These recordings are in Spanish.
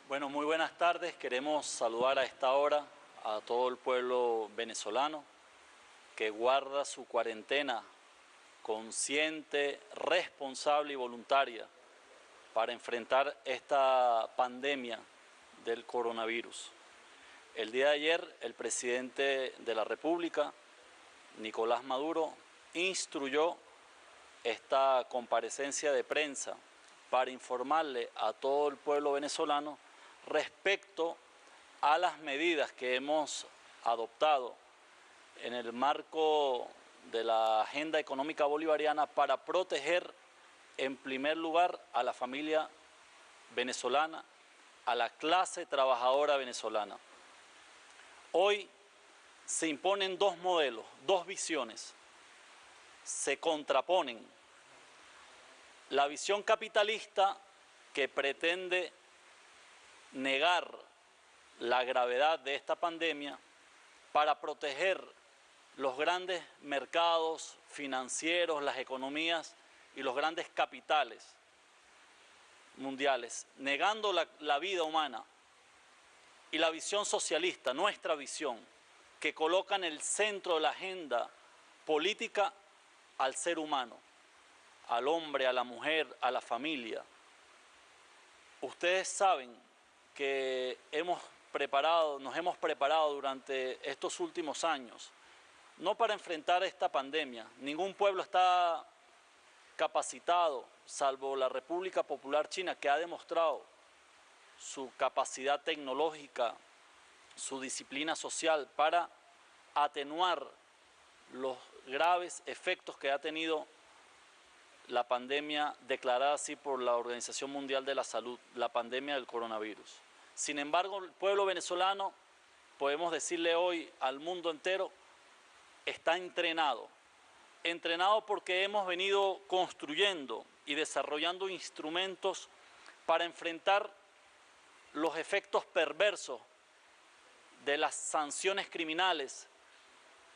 Bueno, muy buenas tardes. Queremos saludar a esta hora a todo el pueblo venezolano que guarda su cuarentena consciente, responsable y voluntaria para enfrentar esta pandemia del coronavirus. El día de ayer, el presidente de la República, Nicolás Maduro, instruyó esta comparecencia de prensa para informarle a todo el pueblo venezolano respecto a las medidas que hemos adoptado en el marco de la agenda económica bolivariana para proteger en primer lugar a la familia venezolana, a la clase trabajadora venezolana. Hoy se imponen dos modelos, dos visiones, se contraponen. La visión capitalista que pretende negar la gravedad de esta pandemia para proteger los grandes mercados financieros, las economías y los grandes capitales mundiales, negando la vida humana. Y la visión socialista, nuestra visión, que coloca en el centro de la agenda política al ser humano, al hombre, a la mujer, a la familia. Ustedes saben que nos hemos preparado durante estos últimos años, no para enfrentar esta pandemia. Ningún pueblo está capacitado, salvo la República Popular China, que ha demostrado su capacidad tecnológica, su disciplina social para atenuar los graves efectos que ha tenido la pandemia declarada así por la Organización Mundial de la Salud, la pandemia del coronavirus. Sin embargo, el pueblo venezolano, podemos decirle hoy al mundo entero, está entrenado porque hemos venido construyendo y desarrollando instrumentos para enfrentar los efectos perversos de las sanciones criminales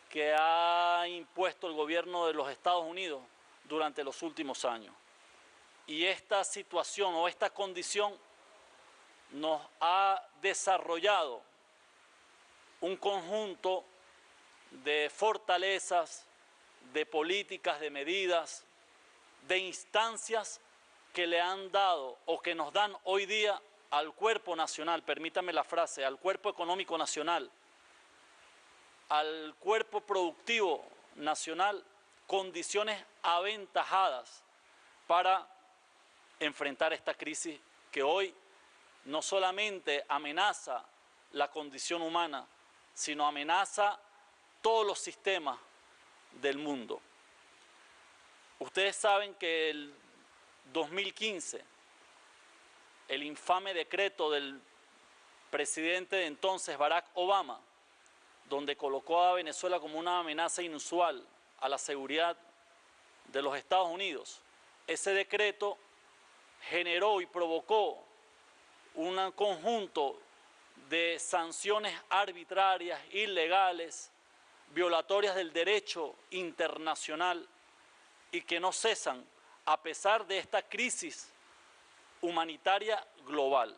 que ha impuesto el gobierno de los Estados Unidos durante los últimos años. Y esta situación o esta condición nos ha desarrollado un conjunto de fortalezas, de políticas, de medidas, de instancias que le han dado o que nos dan hoy día al cuerpo nacional, permítame la frase, al cuerpo económico nacional, al cuerpo productivo nacional, condiciones aventajadas para enfrentar esta crisis que hoy no solamente amenaza la condición humana, sino amenaza todos los sistemas del mundo. Ustedes saben que el 2015, el infame decreto del presidente de entonces, Barack Obama, donde colocó a Venezuela como una amenaza inusual a la seguridad de los Estados Unidos, ese decreto generó y provocó un conjunto de sanciones arbitrarias, ilegales, violatorias del derecho internacional y que no cesan a pesar de esta crisis humanitaria global.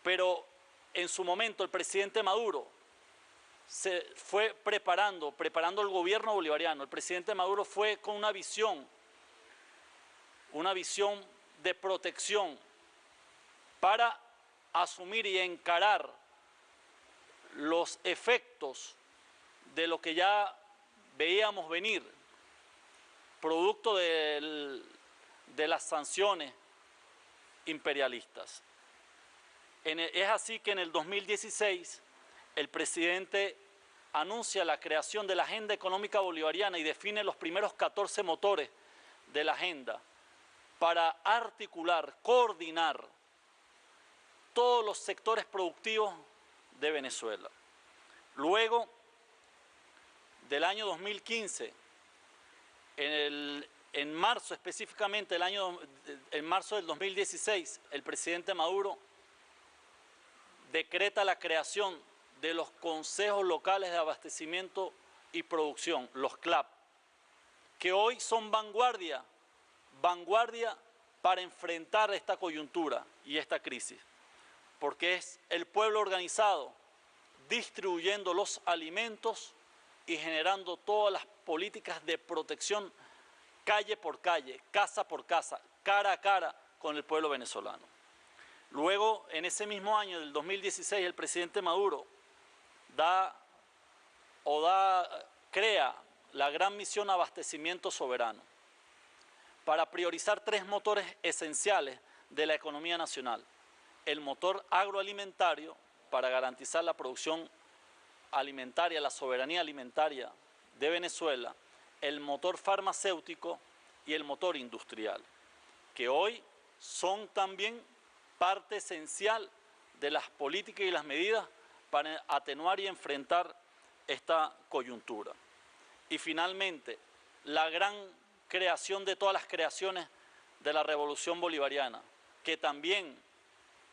Pero en su momento el presidente Maduro se fue preparando el gobierno bolivariano. El presidente Maduro fue con una visión de protección para asumir y encarar los efectos de lo que ya veíamos venir, producto de las sanciones imperialistas. Es así que en el 2016 el presidente anuncia la creación de la Agenda Económica Bolivariana y define los primeros 14 motores de la agenda para articular, coordinar todos los sectores productivos de Venezuela. Luego del año 2015, en marzo específicamente, en marzo del 2016, el presidente Maduro decreta la creación de los consejos locales de abastecimiento y producción, los CLAP, que hoy son vanguardia para enfrentar esta coyuntura y esta crisis. porque es el pueblo organizado distribuyendo los alimentos y generando todas las políticas de protección calle por calle, casa por casa, cara a cara con el pueblo venezolano. Luego, en ese mismo año del 2016, el presidente Maduro crea la gran misión Abastecimiento Soberano para priorizar 3 motores esenciales de la economía nacional. El motor agroalimentario, para garantizar la producción alimentaria, la soberanía alimentaria de Venezuela, el motor farmacéutico y el motor industrial, que hoy son también parte esencial de las políticas y las medidas para atenuar y enfrentar esta coyuntura. Y finalmente, la gran creación de todas las creaciones de la Revolución Bolivariana, que también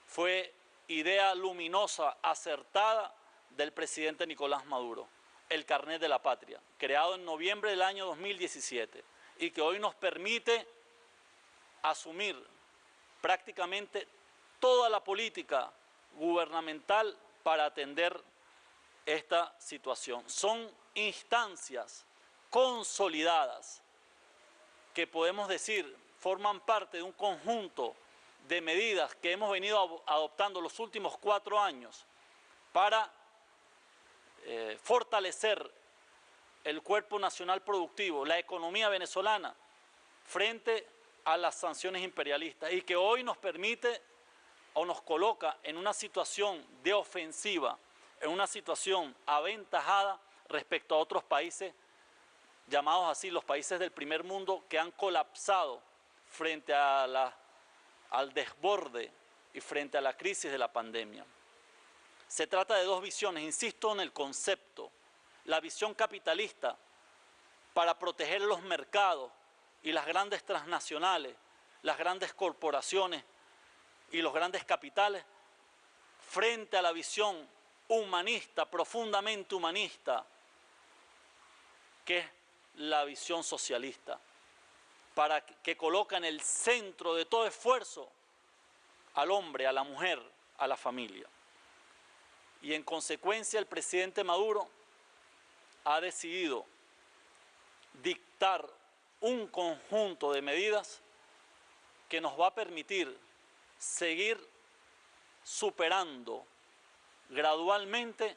fue idea luminosa, acertada del presidente Nicolás Maduro, el Carnet de la Patria, creado en noviembre del año 2017 y que hoy nos permite asumir prácticamente toda la política gubernamental para atender esta situación. Son instancias consolidadas que podemos decir forman parte de un conjunto de medidas que hemos venido adoptando los últimos 4 años para fortalecer el cuerpo nacional productivo, la economía venezolana, frente a las sanciones imperialistas y que hoy nos permite o nos coloca en una situación de ofensiva, en una situación aventajada respecto a otros países, llamados así los países del primer mundo, que han colapsado frente a al desborde y frente a la crisis de la pandemia. Se trata de 2 visiones, insisto en el concepto, la visión capitalista para proteger los mercados y las grandes transnacionales, las grandes corporaciones y los grandes capitales, frente a la visión humanista, profundamente humanista, que es la visión socialista, que coloca en el centro de todo esfuerzo al hombre, a la mujer, a la familia. Y en consecuencia el presidente Maduro ha decidido dictar un conjunto de medidas que nos va a permitir seguir superando gradualmente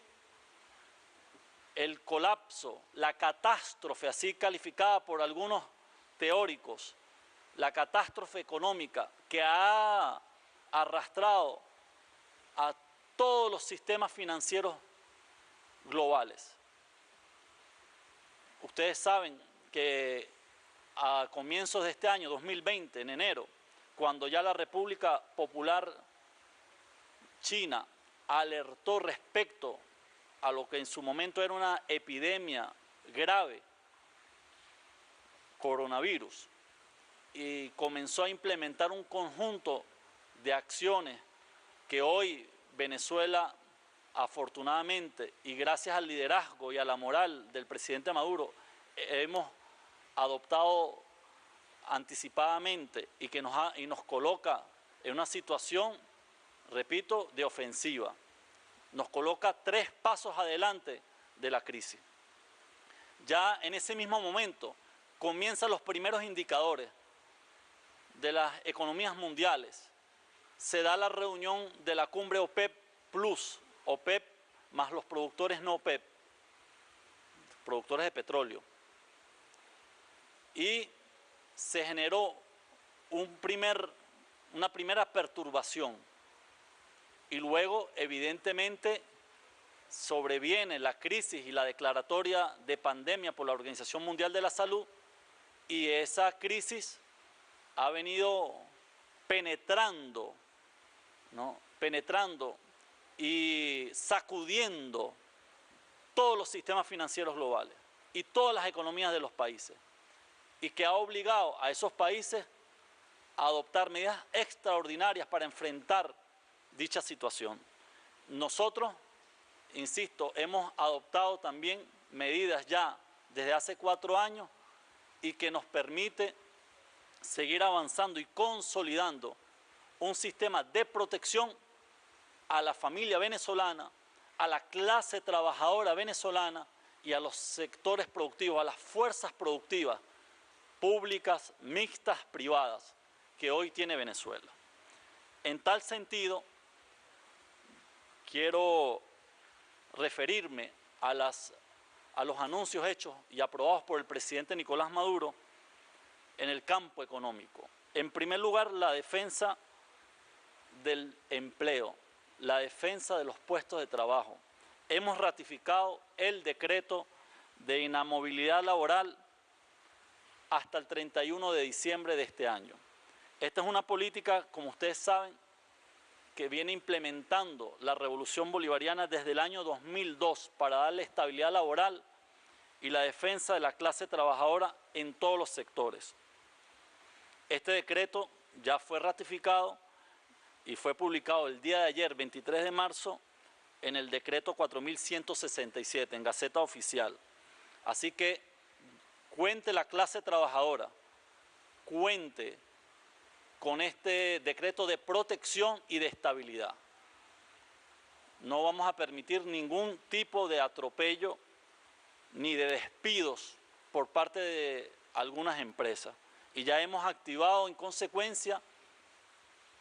el colapso, la catástrofe, así calificada por algunos teóricos, la catástrofe económica que ha arrastrado a todos los sistemas financieros globales. Ustedes saben que a comienzos de este año, 2020, en enero, cuando ya la República Popular China alertó respecto a lo que en su momento era una epidemia grave, coronavirus, y comenzó a implementar un conjunto de acciones que hoy Venezuela, afortunadamente, y gracias al liderazgo y a la moral del presidente Maduro, hemos adoptado anticipadamente y que nos coloca en una situación, repito, de ofensiva. Nos coloca 3 pasos adelante de la crisis. Ya en ese mismo momento comienzan los primeros indicadores de las economías mundiales. Se da la reunión de la cumbre OPEP Plus, OPEP más los productores no OPEP, productores de petróleo. Y se generó una primera perturbación. Y luego, evidentemente, sobreviene la crisis y la declaratoria de pandemia por la Organización Mundial de la Salud, y esa crisis ha venido penetrando, ¿no? Penetrando y sacudiendo todos los sistemas financieros globales y todas las economías de los países, y que ha obligado a esos países a adoptar medidas extraordinarias para enfrentar dicha situación. Nosotros, insisto, hemos adoptado también medidas ya desde hace 4 años y que nos permite seguir avanzando y consolidando un sistema de protección a la familia venezolana, a la clase trabajadora venezolana y a los sectores productivos, a las fuerzas productivas públicas, mixtas, privadas, que hoy tiene Venezuela. En tal sentido, quiero referirme a los anuncios hechos y aprobados por el presidente Nicolás Maduro en el campo económico. En primer lugar, la defensa del empleo, la defensa de los puestos de trabajo. Hemos ratificado el decreto de inamovilidad laboral hasta el 31 de diciembre de este año. Esta es una política, como ustedes saben, que viene implementando la Revolución Bolivariana desde el año 2002 para darle estabilidad laboral y la defensa de la clase trabajadora en todos los sectores. Este decreto ya fue ratificado y fue publicado el día de ayer, 23 de marzo, en el decreto 4167, en Gaceta Oficial. Así que cuente la clase trabajadora, cuente con este decreto de protección y de estabilidad. No vamos a permitir ningún tipo de atropello ni de despidos por parte de algunas empresas. Y ya hemos activado en consecuencia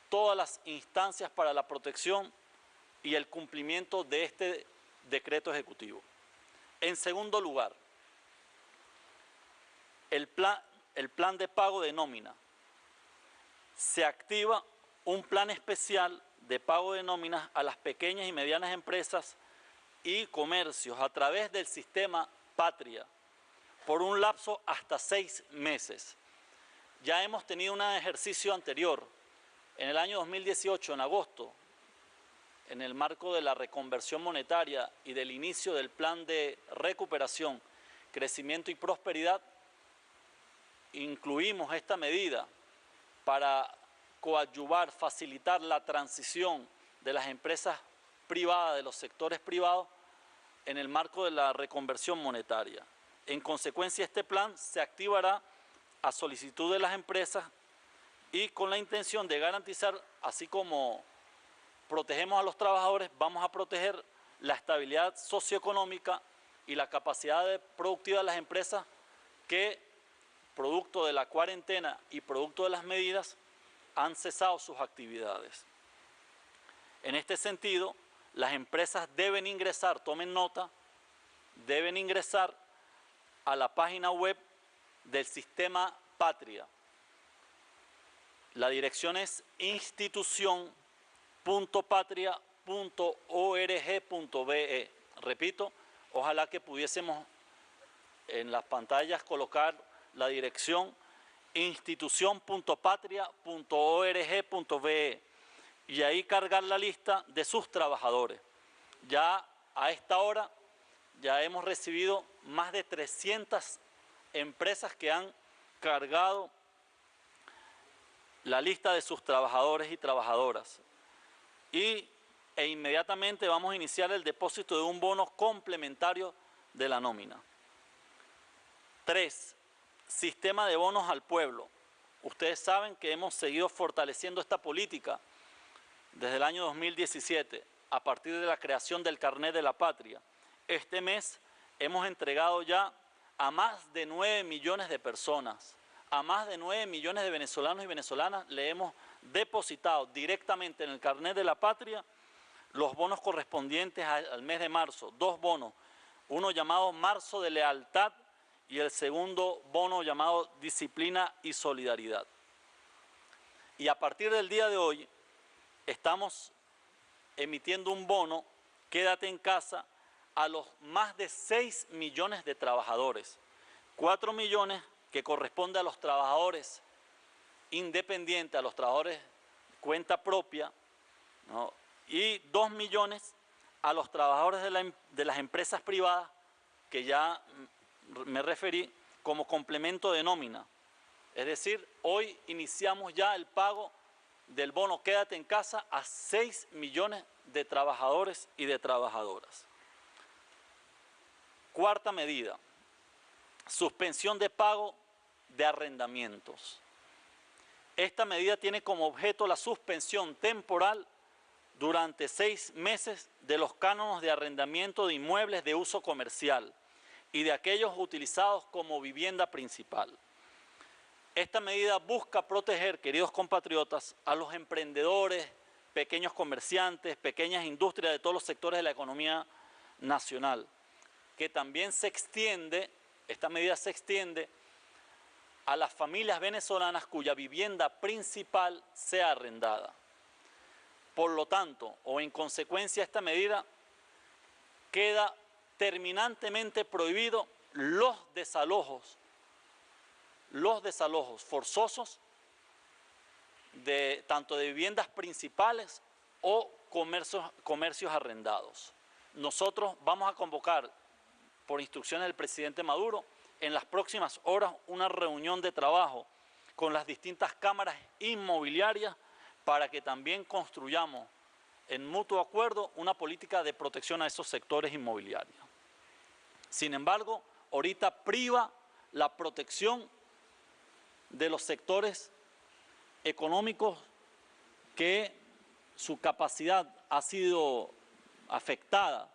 todas las instancias para la protección y el cumplimiento de este decreto ejecutivo. En segundo lugar, el plan de pago de nómina. Se activa un plan especial de pago de nóminas a las pequeñas y medianas empresas y comercios a través del sistema Patria por un lapso hasta 6 meses. Ya hemos tenido un ejercicio anterior, en el año 2018, en agosto, en el marco de la reconversión monetaria y del inicio del plan de recuperación, crecimiento y prosperidad, incluimos esta medida para coadyuvar, facilitar la transición de las empresas privadas, de los sectores privados, en el marco de la reconversión monetaria. En consecuencia, este plan se activará a solicitud de las empresas y con la intención de garantizar, así como protegemos a los trabajadores, vamos a proteger la estabilidad socioeconómica y la capacidad productiva de las empresas que, producto de la cuarentena y producto de las medidas, han cesado sus actividades. En este sentido, las empresas deben ingresar, tomen nota, deben ingresar a la página web del sistema Patria. La dirección es institucion.patria.org.be. Repito, ojalá que pudiésemos en las pantallas colocar la dirección institucion.patria.org.be y ahí cargar la lista de sus trabajadores. Ya a esta hora ya hemos recibido más de 300 empresas que han cargado la lista de sus trabajadores y trabajadoras. E inmediatamente vamos a iniciar el depósito de un bono complementario de la nómina. 3. Sistema de bonos al pueblo. Ustedes saben que hemos seguido fortaleciendo esta política desde el año 2017, a partir de la creación del Carnet de la Patria. Este mes hemos entregado ya a más de 9 millones de personas, a más de 9 millones de venezolanos y venezolanas le hemos depositado directamente en el Carnet de la Patria los bonos correspondientes al mes de marzo. 2 bonos, uno llamado Marzo de Lealtad y el segundo bono llamado Disciplina y Solidaridad. Y a partir del día de hoy estamos emitiendo un bono, Quédate en casa, a los más de 6 millones de trabajadores. 4 millones que corresponde a los trabajadores independientes, a los trabajadores cuenta propia, ¿no? Y 2 millones a los trabajadores de las empresas privadas, que ya me referí, como complemento de nómina. Es decir, hoy iniciamos ya el pago del bono Quédate en casa a 6 millones de trabajadores y de trabajadoras. Cuarta medida, suspensión de pago de arrendamientos. Esta medida tiene como objeto la suspensión temporal durante 6 meses de los cánones de arrendamiento de inmuebles de uso comercial y de aquellos utilizados como vivienda principal. Esta medida busca proteger, queridos compatriotas, a los emprendedores, pequeños comerciantes, pequeñas industrias de todos los sectores de la economía nacional, que también esta medida se extiende a las familias venezolanas cuya vivienda principal sea arrendada. Por lo tanto, o en consecuencia de esta medida, queda terminantemente prohibido los desalojos forzosos tanto de viviendas principales o comercios arrendados. Nosotros vamos a convocar, por instrucciones del presidente Maduro, en las próximas horas una reunión de trabajo con las distintas cámaras inmobiliarias para que también construyamos en mutuo acuerdo una política de protección a esos sectores inmobiliarios. Sin embargo, ahorita priva la protección de los sectores económicos que su capacidad ha sido afectada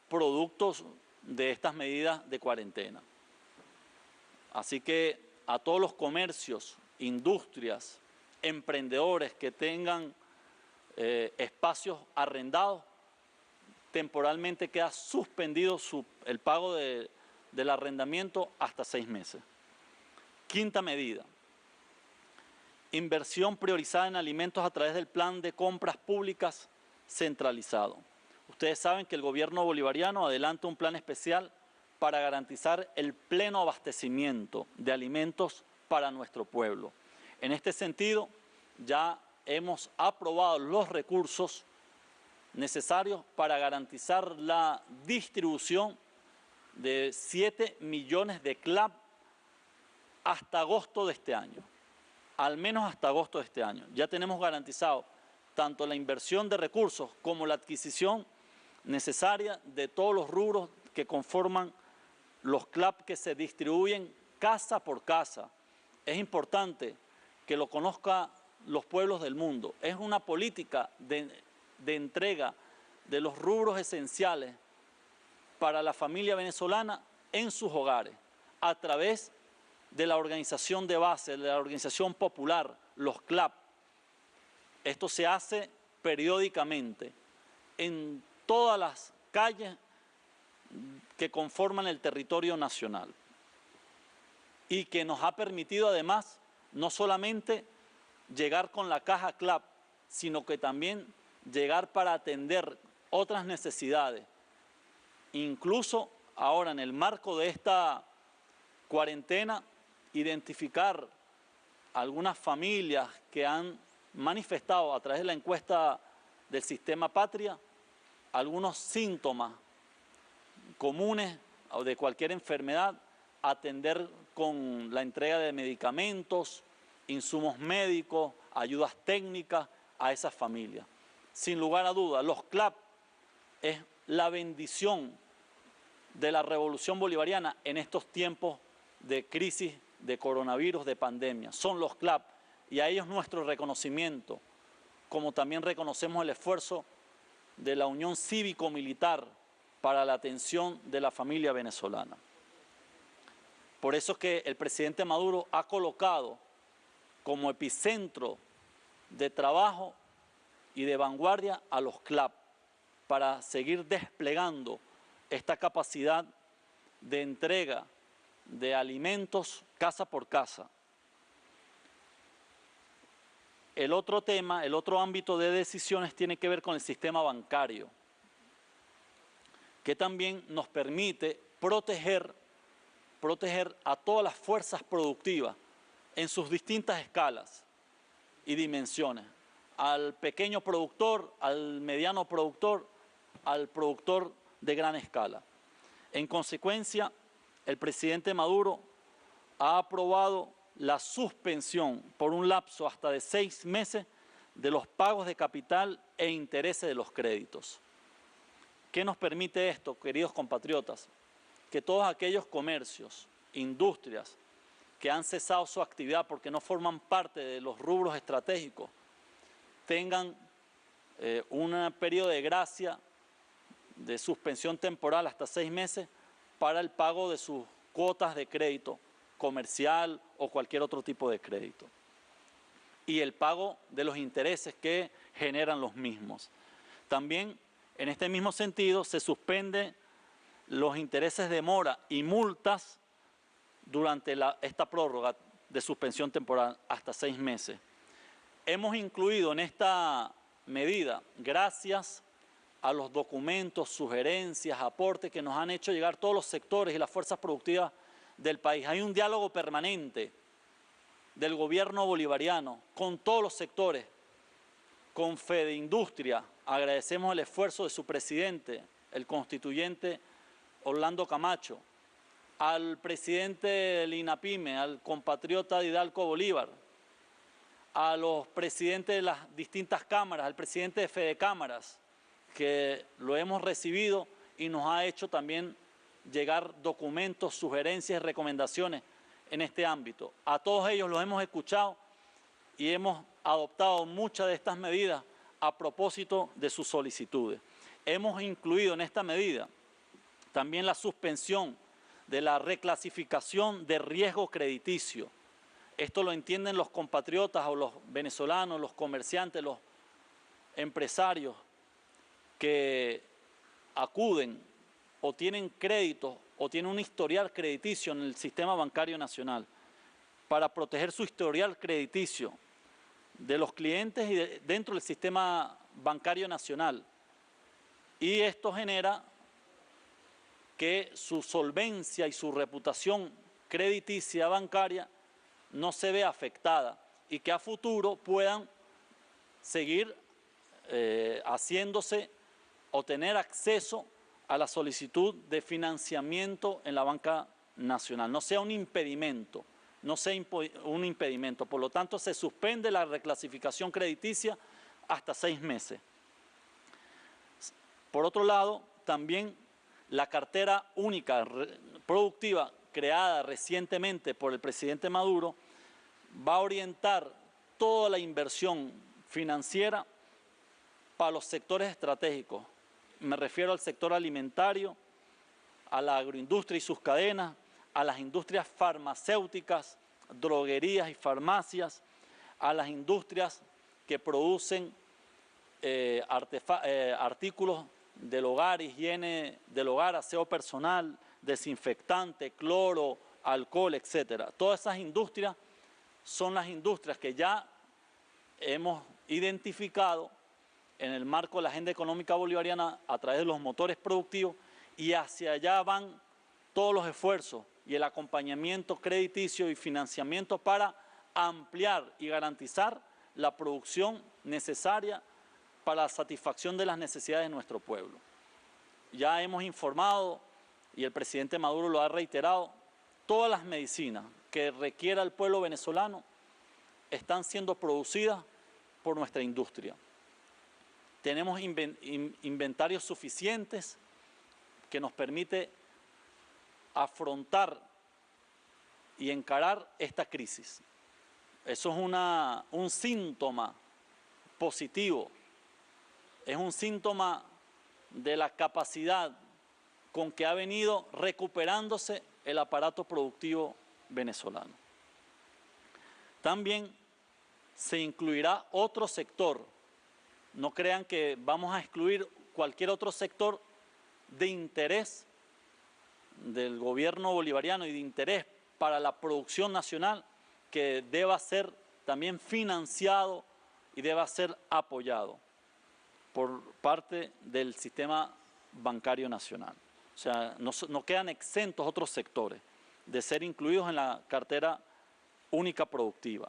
productos de estas medidas de cuarentena. Así que a todos los comercios, industrias, emprendedores que tengan espacios arrendados, temporalmente queda suspendido el pago del arrendamiento hasta 6 meses. Quinta medida, inversión priorizada en alimentos a través del plan de compras públicas centralizado. Ustedes saben que el gobierno bolivariano adelanta un plan especial para garantizar el pleno abastecimiento de alimentos para nuestro pueblo. En este sentido, ya hemos aprobado los recursos necesarios para garantizar la distribución de 7 millones de CLAP hasta agosto de este año, al menos hasta agosto de este año. Ya tenemos garantizado tanto la inversión de recursos como la adquisición necesaria de todos los rubros que conforman los CLAP que se distribuyen casa por casa. Es importante que lo conozcan los pueblos del mundo. Es una política de entrega de los rubros esenciales para la familia venezolana en sus hogares, a través de la organización de base, de la organización popular, los CLAP. Esto se hace periódicamente en todas las calles que conforman el territorio nacional y que nos ha permitido además no solamente llegar con la caja CLAP, sino que también llegar para atender otras necesidades. Incluso ahora en el marco de esta cuarentena, identificar algunas familias que han manifestado a través de la encuesta del Sistema Patria algunos síntomas comunes o de cualquier enfermedad, atender con la entrega de medicamentos, insumos médicos, ayudas técnicas a esas familias. Sin lugar a dudas, los CLAP es la bendición de la revolución bolivariana en estos tiempos de crisis, de coronavirus, de pandemia. Son los CLAP y a ellos nuestro reconocimiento, como también reconocemos el esfuerzo de la Unión Cívico-Militar para la atención de la familia venezolana. Por eso es que el presidente Maduro ha colocado como epicentro de trabajo y de vanguardia a los CLAP para seguir desplegando esta capacidad de entrega de alimentos casa por casa. El otro tema, el otro ámbito de decisiones tiene que ver con el sistema bancario, que también nos permite proteger a todas las fuerzas productivas en sus distintas escalas y dimensiones, al pequeño productor, al mediano productor, al productor de gran escala. En consecuencia, el presidente Maduro ha aprobado la suspensión por un lapso hasta de 6 meses de los pagos de capital e intereses de los créditos. ¿Qué nos permite esto, queridos compatriotas? Que todos aquellos comercios, industrias que han cesado su actividad porque no forman parte de los rubros estratégicos, tengan un periodo de gracia de suspensión temporal hasta 6 meses para el pago de sus cuotas de crédito comercial o cualquier otro tipo de crédito, y el pago de los intereses que generan los mismos. También, en este mismo sentido, se suspende los intereses de mora y multas durante esta prórroga de suspensión temporal hasta 6 meses. Hemos incluido en esta medida, gracias a los documentos, sugerencias, aportes que nos han hecho llegar todos los sectores y las fuerzas productivas del país. Hay un diálogo permanente del gobierno bolivariano con todos los sectores, con Fedeindustria. Agradecemos el esfuerzo de su presidente, el constituyente Orlando Camacho, al presidente del INAPYME, al compatriota Didalco Bolívar, a los presidentes de las distintas cámaras, al presidente de Fedecámaras, que lo hemos recibido y nos ha hecho también llegar documentos, sugerencias y recomendaciones en este ámbito. A todos ellos los hemos escuchado y hemos adoptado muchas de estas medidas a propósito de sus solicitudes. Hemos incluido en esta medida también la suspensión de la reclasificación de riesgo crediticio. Esto lo entienden los compatriotas o los venezolanos, los comerciantes, los empresarios que acuden o tienen créditos o tienen un historial crediticio en el sistema bancario nacional. Para proteger su historial crediticio de los clientes y dentro del sistema bancario nacional. Y esto genera que su solvencia y su reputación crediticia bancaria no se vea afectada y que a futuro puedan seguir haciéndose o tener acceso a la solicitud de financiamiento en la banca nacional. No sea un impedimento, no sea un impedimento. Por lo tanto, se suspende la reclasificación crediticia hasta 6 meses. Por otro lado, también la cartera única productiva creada recientemente por el presidente Maduro va a orientar toda la inversión financiera para los sectores estratégicos. Me refiero al sector alimentario, a la agroindustria y sus cadenas, a las industrias farmacéuticas, droguerías y farmacias, a las industrias que producen artículos del hogar, higiene del hogar, aseo personal, desinfectante, cloro, alcohol, etc. Todas esas industrias son las industrias que ya hemos identificado en el marco de la Agenda Económica Bolivariana a través de los motores productivos, y hacia allá van todos los esfuerzos y el acompañamiento crediticio y financiamiento para ampliar y garantizar la producción necesaria para la satisfacción de las necesidades de nuestro pueblo. Ya hemos informado, y el presidente Maduro lo ha reiterado, todas las medicinas que requiera el pueblo venezolano están siendo producidas por nuestra industria. Tenemos inventarios suficientes que nos permite afrontar y encarar esta crisis. Eso es un síntoma positivo, es un síntoma de la capacidad con que ha venido recuperándose el aparato productivo venezolano. También se incluirá otro sector. No crean que vamos a excluir cualquier otro sector de interés del gobierno bolivariano y de interés para la producción nacional, que deba ser también financiado y deba ser apoyado por parte del sistema bancario nacional. O sea, no quedan exentos otros sectores de ser incluidos en la cartera única productiva.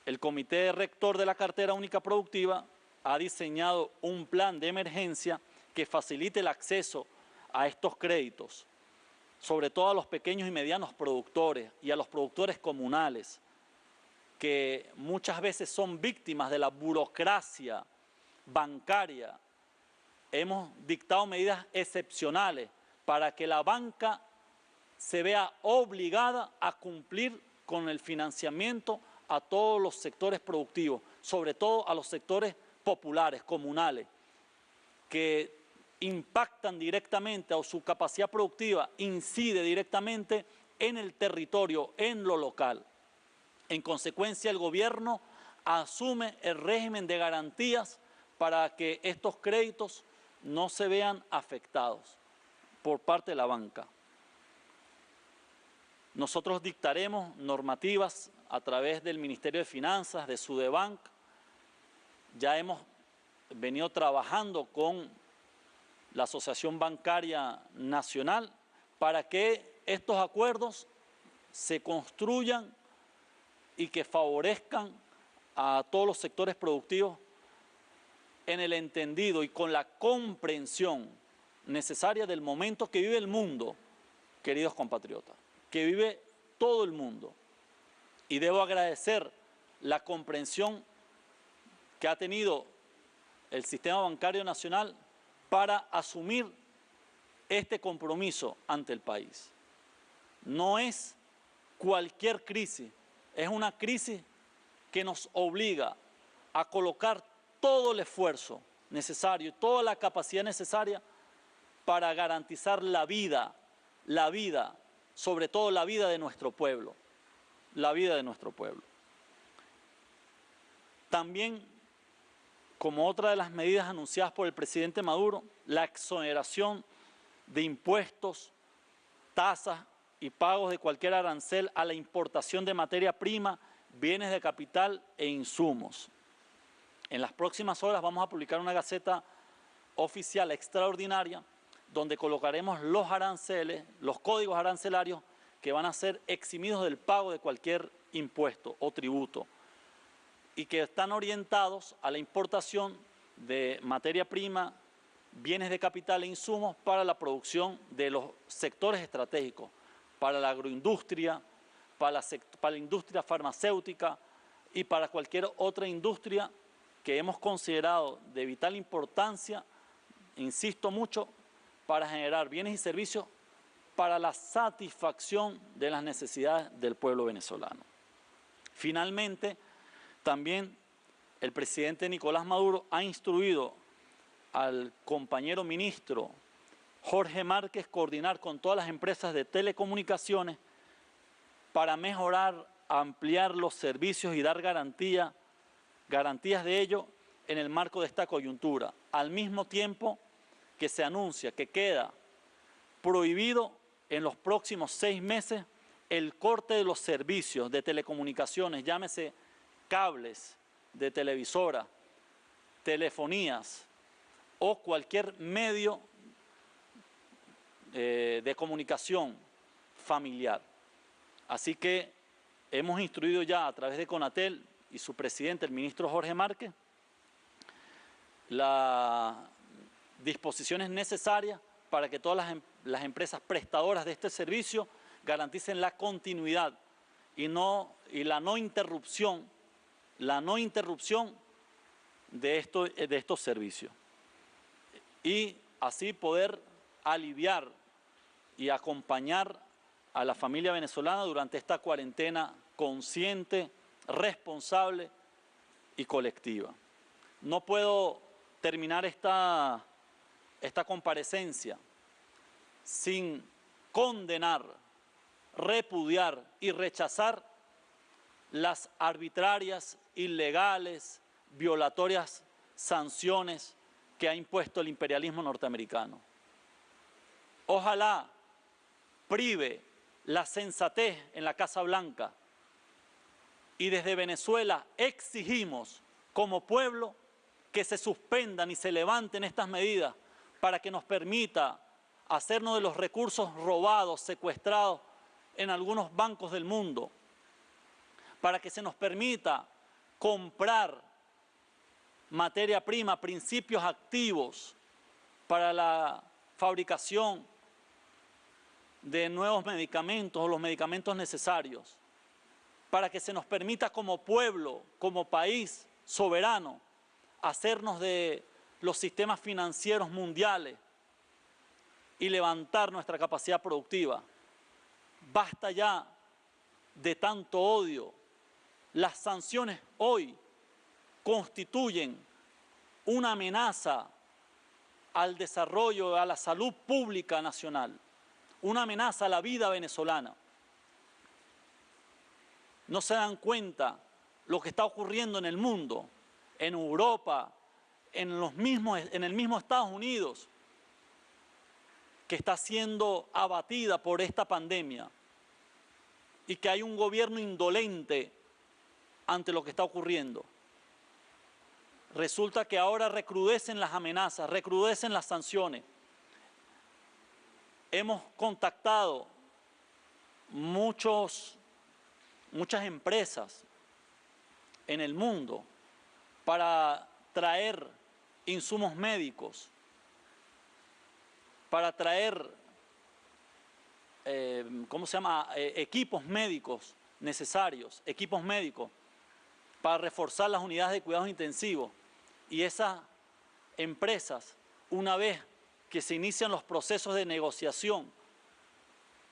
El Comité Rector de la Cartera Única Productiva ha diseñado un plan de emergencia que facilite el acceso a estos créditos, sobre todo a los pequeños y medianos productores y a los productores comunales, que muchas veces son víctimas de la burocracia bancaria. Hemos dictado medidas excepcionales para que la banca se vea obligada a cumplir con el financiamiento a todos los sectores productivos, sobre todo a los sectores populares, comunales, que impactan directamente o su capacidad productiva incide directamente en el territorio, en lo local. En consecuencia, el gobierno asume el régimen de garantías para que estos créditos no se vean afectados por parte de la banca. Nosotros dictaremos normativas a través del Ministerio de Finanzas, de Sudebank. Ya hemos venido trabajando con la Asociación Bancaria Nacional para que estos acuerdos se construyan y que favorezcan a todos los sectores productivos en el entendido y con la comprensión necesaria del momento que vive el mundo, queridos compatriotas, que vive todo el mundo. Y debo agradecer la comprensión que ha tenido el Sistema Bancario Nacional para asumir este compromiso ante el país. No es cualquier crisis, es una crisis que nos obliga a colocar todo el esfuerzo necesario, toda la capacidad necesaria para garantizar la vida, sobre todo la vida de nuestro pueblo, la vida de nuestro pueblo. También, como otra de las medidas anunciadas por el presidente Maduro, la exoneración de impuestos, tasas y pagos de cualquier arancel a la importación de materia prima, bienes de capital e insumos. En las próximas horas vamos a publicar una gaceta oficial extraordinaria donde colocaremos los aranceles, los códigos arancelarios que van a ser eximidos del pago de cualquier impuesto o tributo y que están orientados a la importación de materia prima, bienes de capital e insumos para la producción de los sectores estratégicos, para la agroindustria, para la industria farmacéutica y para cualquier otra industria que hemos considerado de vital importancia, insisto mucho, para generar bienes y servicios para la satisfacción de las necesidades del pueblo venezolano. Finalmente, también el presidente Nicolás Maduro ha instruido al compañero ministro Jorge Márquez coordinar con todas las empresas de telecomunicaciones para mejorar, ampliar los servicios y dar garantías de ello en el marco de esta coyuntura, al mismo tiempo que se anuncia que queda prohibido en los próximos 6 meses el corte de los servicios de telecomunicaciones, llámese cables de televisora, telefonías o cualquier medio de comunicación familiar. Así que hemos instruido ya a través de Conatel y su presidente, el ministro Jorge Márquez, las disposiciones necesarias para que todas las empresas prestadoras de este servicio garanticen la continuidad y la no interrupción de estos servicios. Y así poder aliviar y acompañar a la familia venezolana durante esta cuarentena consciente, responsable y colectiva. No puedo terminar esta comparecencia sin condenar, repudiar y rechazar las arbitrarias, ilegales, violatorias sanciones que ha impuesto el imperialismo norteamericano. Ojalá prive la sensatez en la Casa Blanca y desde Venezuela exigimos como pueblo que se suspendan y se levanten estas medidas para que nos permita hacernos de los recursos robados, secuestrados en algunos bancos del mundo, para que se nos permita comprar materia prima, principios activos para la fabricación de nuevos medicamentos o los medicamentos necesarios, para que se nos permita como pueblo, como país soberano, hacernos de los sistemas financieros mundiales y levantar nuestra capacidad productiva. Basta ya de tanto odio. Las sanciones hoy constituyen una amenaza al desarrollo, a la salud pública nacional, una amenaza a la vida venezolana. No se dan cuenta lo que está ocurriendo en el mundo, en Europa, en el mismo Estados Unidos, que está siendo abatida por esta pandemia y que hay un gobierno indolente ante lo que está ocurriendo. Resulta que ahora recrudecen las amenazas, recrudecen las sanciones. Hemos contactado muchas empresas en el mundo para traer insumos médicos, para traer, equipos médicos necesarios, equipos médicos, para reforzar las unidades de cuidados intensivos. Y esas empresas, una vez que se inician los procesos de negociación,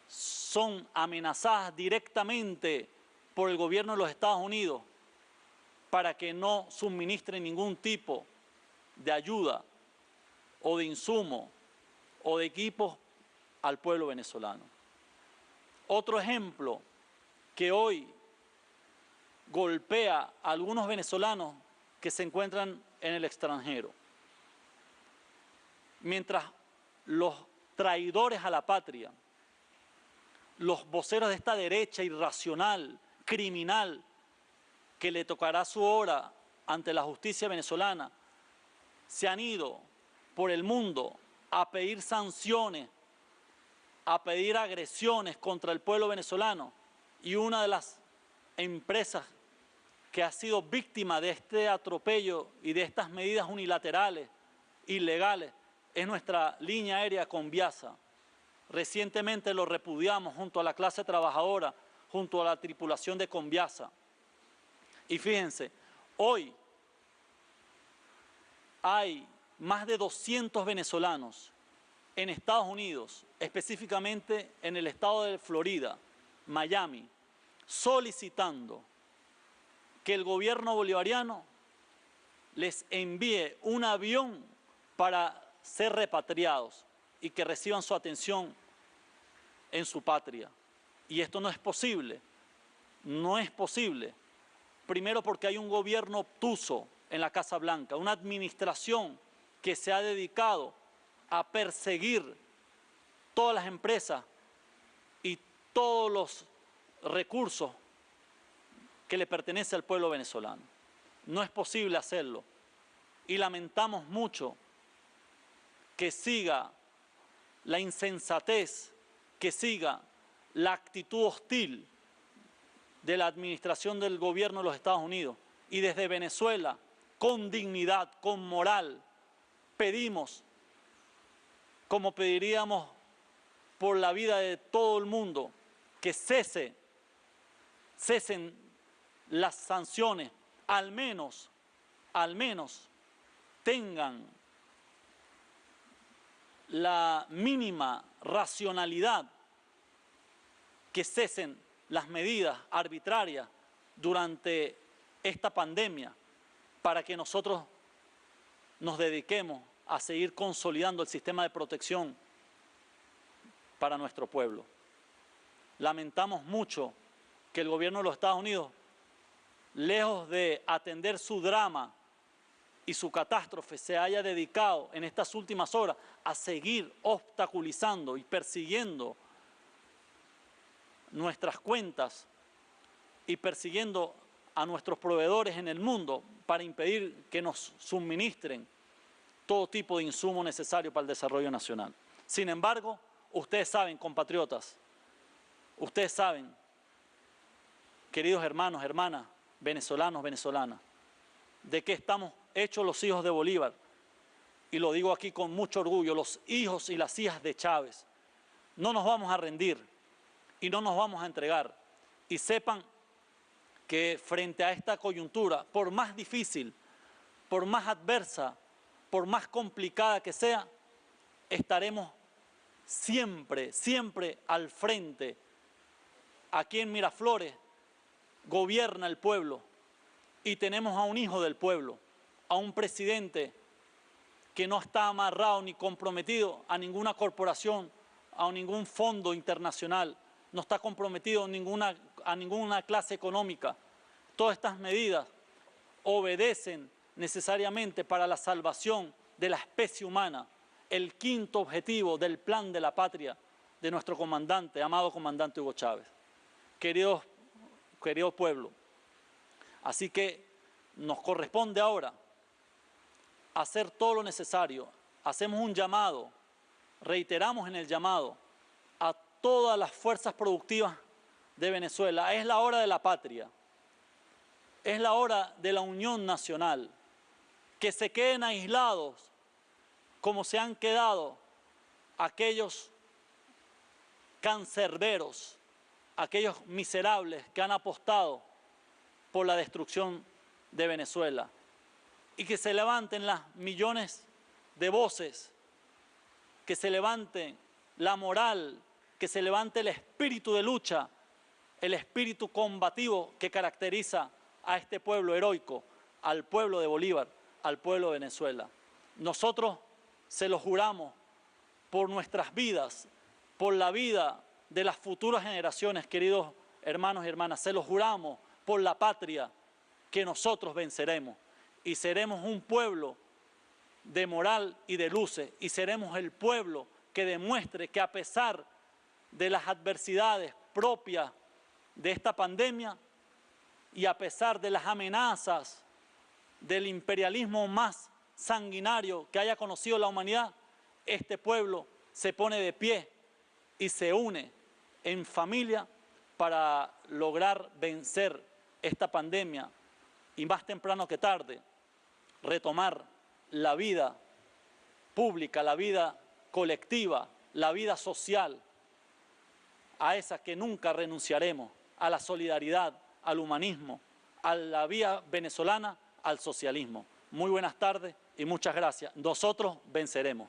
son amenazadas directamente por el gobierno de los Estados Unidos para que no suministren ningún tipo de ayuda o de insumo o de equipos al pueblo venezolano. Otro ejemplo que hoy golpea a algunos venezolanos que se encuentran en el extranjero. Mientras los traidores a la patria, los voceros de esta derecha irracional, criminal, que le tocará su hora ante la justicia venezolana, se han ido por el mundo a pedir sanciones, a pedir agresiones contra el pueblo venezolano, y una de las empresas que ha sido víctima de este atropello y de estas medidas unilaterales, ilegales, es nuestra línea aérea Conviasa. Recientemente lo repudiamos junto a la clase trabajadora, junto a la tripulación de Conviasa. Y fíjense, hoy hay más de 200 venezolanos en Estados Unidos, específicamente en el estado de Florida, Miami, solicitando que el gobierno bolivariano les envíe un avión para ser repatriados y que reciban su atención en su patria. Y esto no es posible, no es posible. Primero porque hay un gobierno obtuso en la Casa Blanca, una administración que se ha dedicado a perseguir todas las empresas y todos los recursos que le pertenece al pueblo venezolano. No es posible hacerlo y lamentamos mucho que siga la insensatez, que siga la actitud hostil de la administración del gobierno de los Estados Unidos. Y desde Venezuela, con dignidad, con moral, pedimos, como pediríamos por la vida de todo el mundo, que cesen las sanciones, al menos tengan la mínima racionalidad, que cesen las medidas arbitrarias durante esta pandemia para que nosotros nos dediquemos a seguir consolidando el sistema de protección para nuestro pueblo. Lamentamos mucho que el gobierno de los Estados Unidos, lejos de atender su drama y su catástrofe, se haya dedicado en estas últimas horas a seguir obstaculizando y persiguiendo nuestras cuentas y persiguiendo a nuestros proveedores en el mundo para impedir que nos suministren todo tipo de insumo necesario para el desarrollo nacional. Sin embargo, ustedes saben, compatriotas, ustedes saben, queridos hermanos, hermanas, venezolanos, venezolanas, de qué estamos hechos los hijos de Bolívar. Y lo digo aquí con mucho orgullo, los hijos y las hijas de Chávez. No nos vamos a rendir y no nos vamos a entregar. Y sepan que frente a esta coyuntura, por más difícil, por más adversa, por más complicada que sea, estaremos siempre, siempre al frente. Aquí en Miraflores gobierna el pueblo y tenemos a un hijo del pueblo, a un presidente que no está amarrado ni comprometido a ninguna corporación, a ningún fondo internacional, no está comprometido a ninguna clase económica. Todas estas medidas obedecen necesariamente para la salvación de la especie humana, el quinto objetivo del plan de la patria de nuestro comandante, amado comandante Hugo Chávez. Querido pueblo, así que nos corresponde ahora hacer todo lo necesario. Hacemos un llamado, reiteramos en el llamado a todas las fuerzas productivas de Venezuela. Es la hora de la patria, es la hora de la unión nacional, que se queden aislados como se han quedado aquellos cancerberos, aquellos miserables que han apostado por la destrucción de Venezuela, y que se levanten las millones de voces, que se levante la moral, que se levante el espíritu de lucha, el espíritu combativo que caracteriza a este pueblo heroico, al pueblo de Bolívar, al pueblo de Venezuela. Nosotros se lo juramos por nuestras vidas, por la vida de las futuras generaciones, queridos hermanos y hermanas, se lo juramos por la patria, que nosotros venceremos y seremos un pueblo de moral y de luces, y seremos el pueblo que demuestre que a pesar de las adversidades propias de esta pandemia y a pesar de las amenazas del imperialismo más sanguinario que haya conocido la humanidad, este pueblo se pone de pie y se une en familia para lograr vencer esta pandemia y más temprano que tarde retomar la vida pública, la vida colectiva, la vida social, a esa que nunca renunciaremos, a la solidaridad, al humanismo, a la vía venezolana, al socialismo. Muy buenas tardes y muchas gracias. Nosotros venceremos.